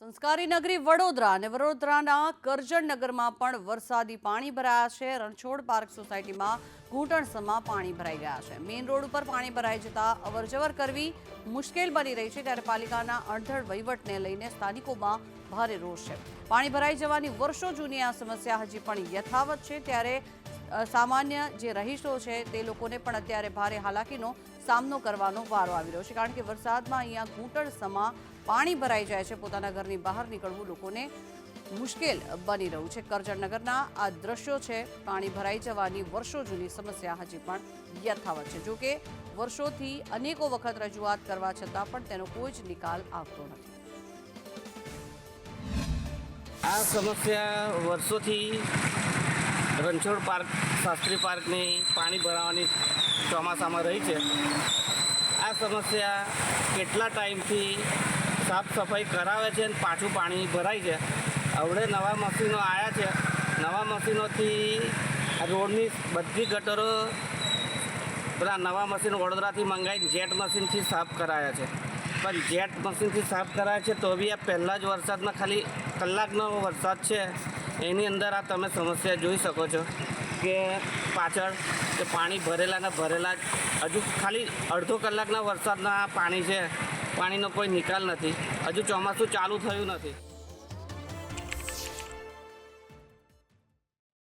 સંસ્કારી નગરી વડોદરા અને વડોદરાના કરજણનગરમાં પણ વરસાદી પાણી ભરાયા છે। રણછોડ પાર્ક સોસાયટીમાં ઘૂંટણસમાં પાણી ભરાઈ ગયા છે। મેઇન રોડ ઉપર પાણી ભરાઈ જતા અવરજવર કરવી મુશ્કેલ બની રહી છે, ત્યારે પાલિકાના અણધડ વહીવટને લઈને સ્થાનિકોમાં ભારે રોષ છે। પાણી ભરાઈ જવાની વર્ષો જૂની આ સમસ્યા હજી પણ યથાવત છે, ત્યારે સામાન્ય જે રહીશો છે તે લોકોને પણ અત્યારે ભારે હાલાકીનો સામનો કરવાનો વારો આવી રહ્યો છે, કારણ કે વરસાદમાં અહીંયા ઘૂંટણસમાં પાણી ભરાઈ જાય છે। પોતાના ઘરની બહાર નીકળવું લોકોને મુશ્કેલ બની રહ્યું છે। કરજણનગરના આ દ્રશ્યો છે। પાણી ભરાઈ જવાની વર્ષો જૂની સમસ્યા હજી પણ યથાવત છે। જો કે વર્ષોથી અનેકો વખત રજૂઆત કરવા છતાં પણ તેનો કોઈ જ નિકાલ આવતો નથી। આ સમસ્યા વર્ષોથી રણછોડ પાર્ક શાસ્ત્રી પાર્કની પાણી ભરાવાની ચોમાસામાં રહી છે। આ સમસ્યા કેટલા ટાઈમથી સાફ સફાઈ કરાવે છે અને પાછું પાણી ભરાય છે। હવે નવા મશીનો આવ્યા છે, નવા મશીનોથી રોડની બધી ગટરો બધા નવા મશીનો વડોદરાથી મંગાવીને જેટ મશીનથી સાફ કરાયા છે, પણ જેટ મશીનથી સાફ કરાયા છે તો બી આ પહેલાં જ વરસાદમાં ખાલી કલાકનો વરસાદ છે, એની અંદર આ તમે સમસ્યા જોઈ શકો છો કે પાછળ કે પાણી ભરેલા હજુ ખાલી અડધો કલાકના વરસાદના પાણી છે, પાણીનો કોઈ નિકાલ નથી, હજુ ચોમાસું ચાલુ થયું નથી।